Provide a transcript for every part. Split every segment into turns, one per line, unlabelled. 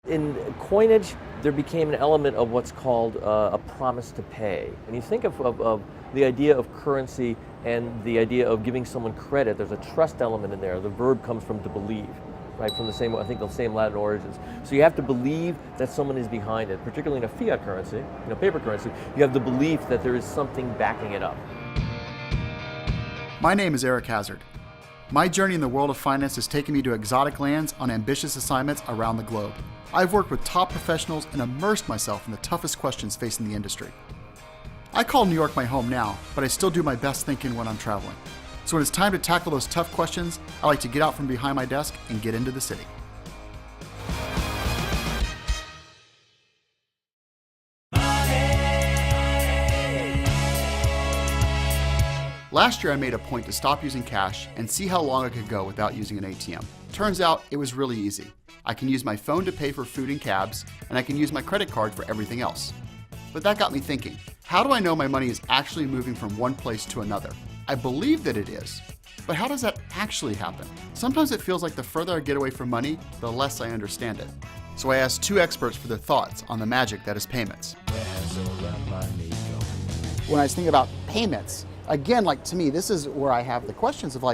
In coinage, there became an element of what's called a promise to pay. When you think of the idea of currency and the idea of giving someone credit, there's a trust element in there. The verb comes from to believe, right? From the same, I think, the same Latin origins. So you have to believe that someone is behind it, particularly in a fiat currency, paper currency. You have the belief that there is something backing it up.
My name is Eric Hazard. My journey in the world of finance has taken me to exotic lands on ambitious assignments around the globe. I've worked with top professionals and immersed myself in the toughest questions facing the industry. I call New York my home now, but I still do my best thinking when I'm traveling. So when it's time to tackle those tough questions, I like to get out from behind my desk and get into the city. Last year I made a point to stop using cash and see how long I could go without using an ATM. Turns out it was really easy. I can use my phone to pay for food and cabs, and I can use my credit card for everything else. But that got me thinking, how do I know my money is actually moving from one place to another? I believe that it is, but how does that actually happen? Sometimes it feels like the further I get away from money, the less I understand it. So I asked two experts for their thoughts on the magic that is payments. When I was thinking about payments, again, to me, this is where I have the questions of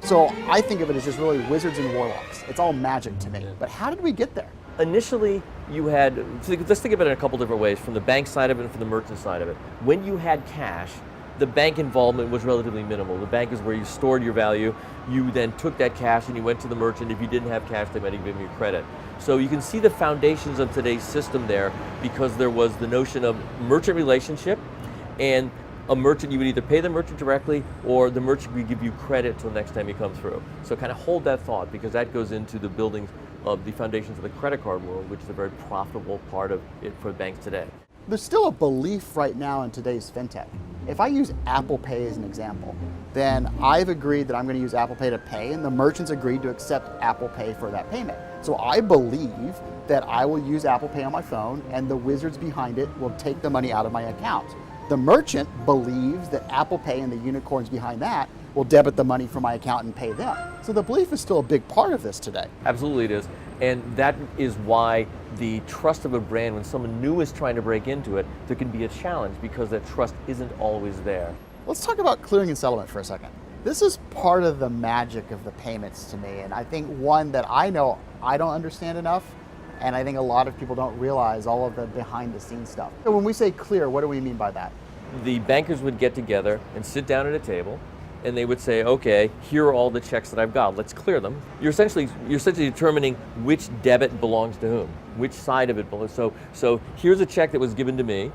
so I think of it as just really wizards and warlocks. It's all magic to me. But how did we get there?
Initially, you had, let's think of it in a couple different ways, from the bank side of it and from the merchant side of it. When you had cash, the bank involvement was relatively minimal. The bank is where you stored your value. You then took that cash and you went to the merchant. If you didn't have cash, they might have given you credit. So you can see the foundations of today's system there, because there was the notion of merchant relationship, and a merchant, you would either pay the merchant directly or the merchant would give you credit till the next time you come through. So kind of hold that thought, because that goes into the building of the foundations of the credit card world, which is a very profitable part of it for banks today.
There's still a belief right now in today's fintech. If I use Apple Pay as an example, then I've agreed that I'm going to use Apple Pay to pay, and the merchants agreed to accept Apple Pay for that payment. So I believe that I will use Apple Pay on my phone, and the wizards behind it will take the money out of my account. The merchant believes that Apple Pay and the unicorns behind that will debit the money from my account and pay them. So the belief is still a big part of this today.
Absolutely it is. And that is why the trust of a brand, when someone new is trying to break into it, there can be a challenge, because that trust isn't always there.
Let's talk about clearing and settlement for a second. This is part of the magic of the payments to me, and I think one that I know I don't understand enough, and I think a lot of people don't realize all of the behind the scenes stuff. So when we say clear, what do we mean by that?
The bankers would get together and sit down at a table, and they would say, okay, here are all the checks that I've got, let's clear them. You're essentially determining which debit belongs to whom, which side of it belongs. So here's a check that was given to me,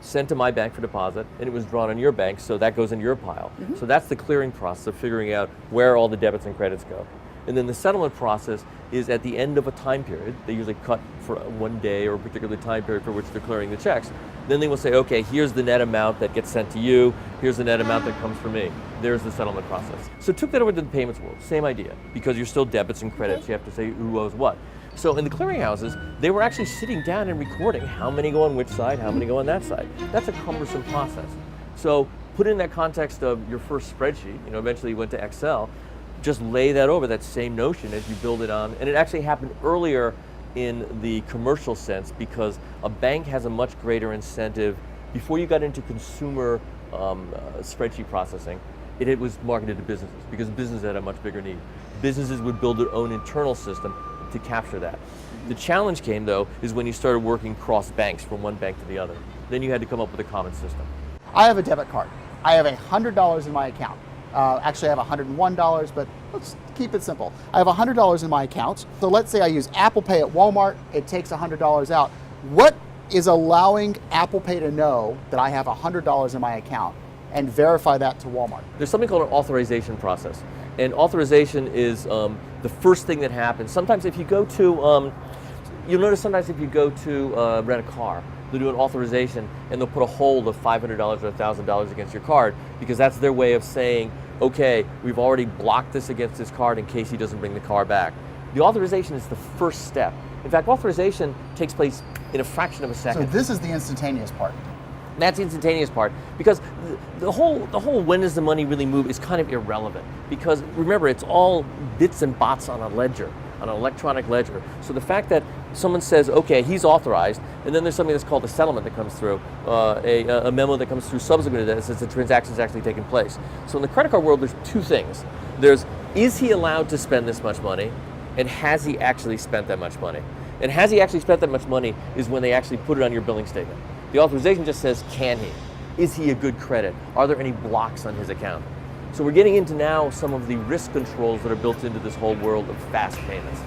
sent to my bank for deposit, and it was drawn on your bank, so that goes in your pile. Mm-hmm. So that's the clearing process of figuring out where all the debits and credits go. And then the settlement process is at the end of a time period. They usually cut for one day or a particular time period for which they're clearing the checks. Then they will say, okay, here's the net amount that gets sent to you, here's the net amount that comes from me. There's the settlement process. So took that over to the payments world, same idea, because you're still debits and credits, you have to say who owes what. So in the clearinghouses, they were actually sitting down and recording how many go on which side, how many go on that side. That's a cumbersome process. So put in that context of your first spreadsheet, eventually you went to Excel, just lay that over, that same notion as you build it on. And it actually happened earlier in the commercial sense, because a bank has a much greater incentive. Before you got into consumer spreadsheet processing, it was marketed to businesses, because businesses had a much bigger need. Businesses would build their own internal system to capture that. The challenge came, though, is when you started working cross banks from one bank to the other. Then you had to come up with a common system.
I have a debit card. I have $100 in my account. Actually, I have $101, but let's keep it simple. I have $100 in my account. So let's say I use Apple Pay at Walmart. It takes $100 out. What is allowing Apple Pay to know that I have $100 in my account and verify that to Walmart?
There's something called an authorization process. And authorization is the first thing that happens. Sometimes if you go to, you'll notice sometimes if you go to rent a car, they'll do an authorization and they'll put a hold of $500 or $1,000 against your card, because that's their way of saying, okay, we've already blocked this against his card in case he doesn't bring the car back. The authorization is the first step. In fact, authorization takes place in a fraction of a second.
So this is the instantaneous part.
That's the instantaneous part, because the whole when does the money really move is kind of irrelevant, because remember, it's all bits and bots on a ledger. on an electronic ledger. So the fact that someone says, okay, he's authorized, and then there's something that's called a settlement that comes through, a memo that comes through subsequent to that that says the transaction's actually taken place. So in the credit card world, there's two things. There's, is he allowed to spend this much money, and has he actually spent that much money? And has he actually spent that much money is when they actually put it on your billing statement. The authorization just says, can he? Is he a good credit? Are there any blocks on his account? So we're getting into now some of the risk controls that are built into this whole world of fast payments.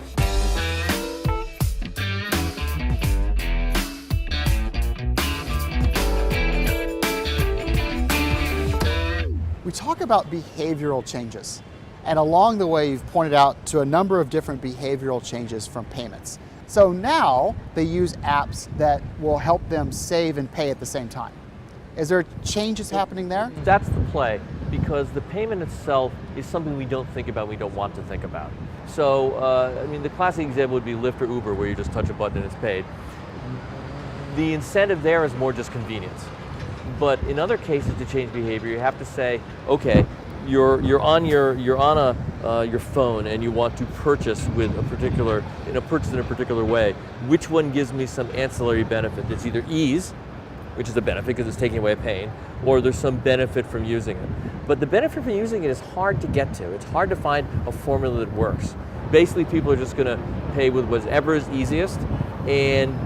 We talk about behavioral changes, and along the way you've pointed out to a number of different behavioral changes from payments. So now they use apps that will help them save and pay at the same time. Is there changes happening there?
That's the play, because the payment itself is something we don't think about, we don't want to think about. So, I mean, the classic example would be Lyft or Uber, where you just touch a button and it's paid. The incentive there is more just convenience. But in other cases, to change behavior, you have to say, okay, you're on your phone and you want to purchase with a particular, purchase in a particular way. Which one gives me some ancillary benefit? It's either ease, which is a benefit because it's taking away a pain, or there's some benefit from using it. But the benefit from using it is hard to get to. It's hard to find a formula that works. Basically, people are just going to pay with whatever is easiest, and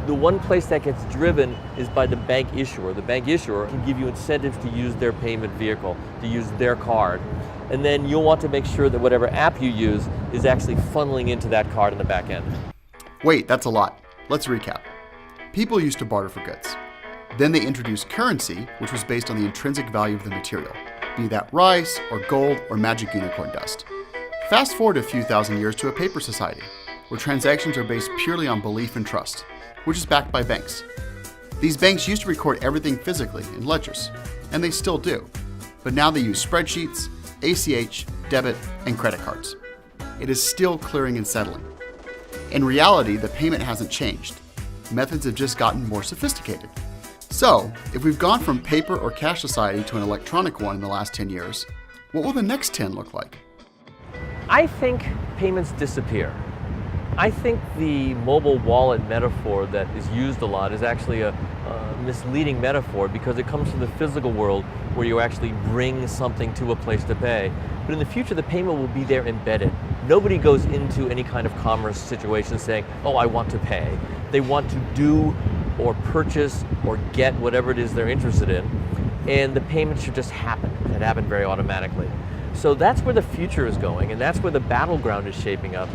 the one place that gets driven is by the bank issuer. The bank issuer can give you incentives to use their payment vehicle, to use their card. And then you'll want to make sure that whatever app you use is actually funneling into that card in the back end.
Wait, that's a lot. Let's recap. People used to barter for goods. Then they introduced currency, which was based on the intrinsic value of the material, be that rice or gold or magic unicorn dust. Fast forward a few thousand years to a paper society, where transactions are based purely on belief and trust, which is backed by banks. These banks used to record everything physically in ledgers, and they still do. But now they use spreadsheets, ACH, debit, and credit cards. It is still clearing and settling. In reality, the payment hasn't changed. Methods have just gotten more sophisticated. So, if we've gone from paper or cash society to an electronic one in the last 10 years, what will the next 10 look like?
I think payments disappear. I think the mobile wallet metaphor that is used a lot is actually a misleading metaphor, because it comes from the physical world where you actually bring something to a place to pay. But in the future, the payment will be there embedded. Nobody goes into any kind of commerce situation saying, oh, I want to pay. They want to do or purchase or get whatever it is they're interested in, and the payment should just happen. It happen very automatically. So that's where the future is going, and that's where the battleground is shaping up.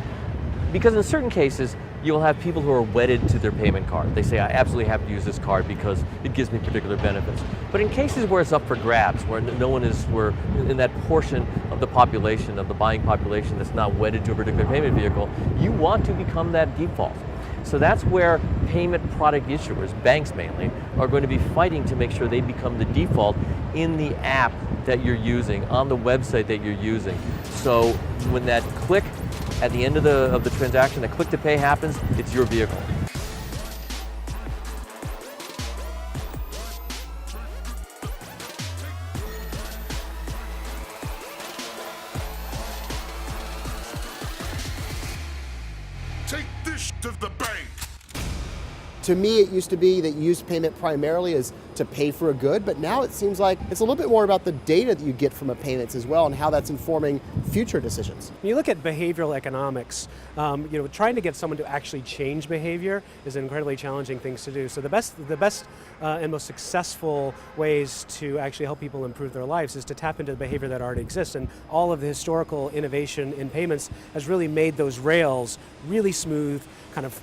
Because in certain cases, you'll have people who are wedded to their payment card. They say, I absolutely have to use this card because it gives me particular benefits. But in cases where it's up for grabs, where no one is, where in that portion of the population, of the buying population that's not wedded to a particular payment vehicle, you want to become that default. So that's where payment product issuers, banks mainly, are going to be fighting to make sure they become the default in the app that you're using, on the website that you're using. So when that click at the end of the transaction, the click to pay happens, it's your vehicle.
Take this to the bank.
To me, it used to be that you used payment primarily as to pay for a good, but now it seems like it's a little bit more about the data that you get from a payments as well and how that's informing future decisions.
When you look at behavioral economics, trying to get someone to actually change behavior is an incredibly challenging thing to do. So the best and most successful ways to actually help people improve their lives is to tap into the behavior that already exists. And all of the historical innovation in payments has really made those rails really smooth, kind of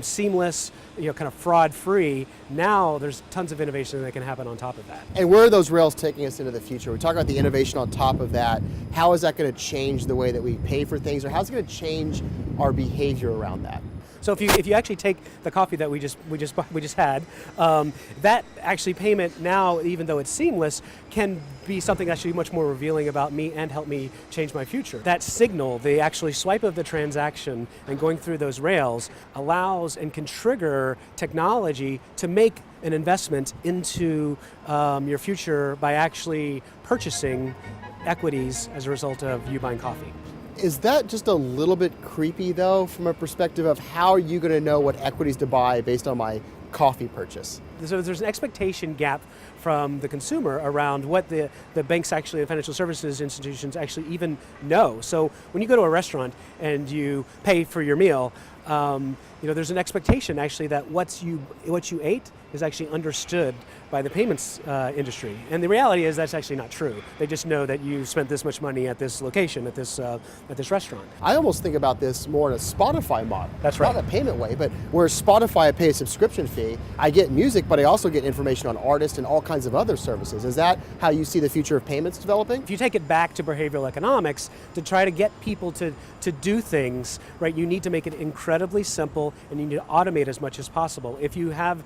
seamless, kind of fraud-free. Now there's tons of innovation that can happen on top of that.
And where are those rails taking us into the future? We talk about the innovation on top of that. How is that going to change the way that we pay for things, or how's it going to change our behavior around that?
So if you actually take the coffee that we just had, that actually payment now, even though it's seamless, can be something actually much more revealing about me and help me change my future. That signal, the actually swipe of the transaction and going through those rails, allows and can trigger technology to make an investment into your future by actually purchasing equities as a result of you buying coffee.
Is that just a little bit creepy though, from a perspective of how are you going to know what equities to buy based on my coffee purchase?
So there's an expectation gap from the consumer around what the banks actually, the financial services institutions actually even know. So when you go to a restaurant and you pay for your meal, there's an expectation actually that what you ate is actually understood by the payments industry. And the reality is that's actually not true. They just know that you spent this much money at this location, at this restaurant.
I almost think about this more in a Spotify model.
That's right.
Not a payment way, but where Spotify I pay a subscription fee, I get music, but I also get information on artists and all kinds of other services. Is that how you see the future of payments developing?
If you take it back to behavioral economics, to try to get people to do things, right, you need to make it incredibly simple and you need to automate as much as possible. If you have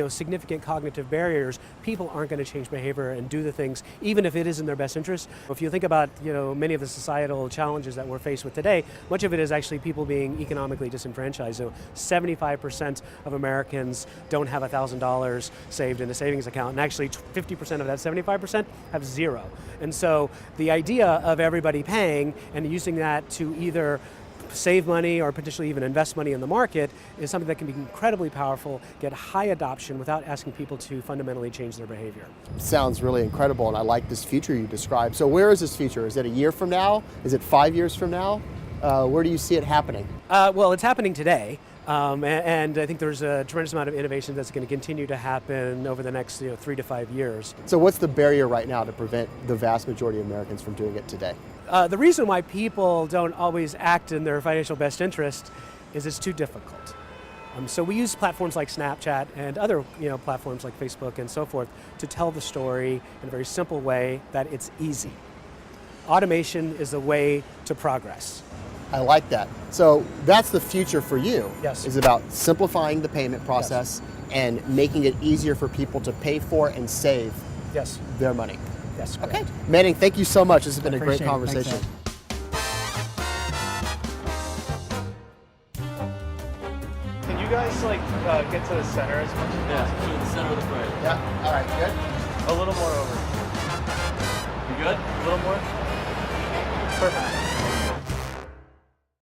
significant cognitive barriers, people aren't going to change behavior and do the things, even if it is in their best interest. If you think about many of the societal challenges that we're faced with today, much of it is actually people being economically disenfranchised. So 75% of Americans don't have $1,000 saved in a savings account, and actually 50% of that 75% have zero. And so the idea of everybody paying and using that to either save money or potentially even invest money in the market is something that can be incredibly powerful, get high adoption without asking people to fundamentally change their behavior.
Sounds really incredible, and I like this future you described. So where is this future? Is it a year from now? Is it 5 years from now? Where do you see it happening?
Well, it's happening today. And I think there's a tremendous amount of innovation that's going to continue to happen over the next 3 to 5 years.
So what's the barrier right now to prevent the vast majority of Americans from doing it today?
The reason why people don't always act in their financial best interest is it's too difficult. So we use platforms like Snapchat and other platforms like Facebook and so forth to tell the story in a very simple way that it's easy. Automation is the way to progress.
I like that. So that's the future for you.
Yes.
Is about simplifying the payment process and making it easier for people to pay for and save
Yes.
their money.
Yes. Correct.
Okay. Manning, thank you so much. This has been a great
Appreciate it. Thanks,
conversation.
Can you guys get to the center as much as
Yeah, to the center of the frame.
Yeah. All right. Good.
A little more over.
You good?
A little more. Perfect.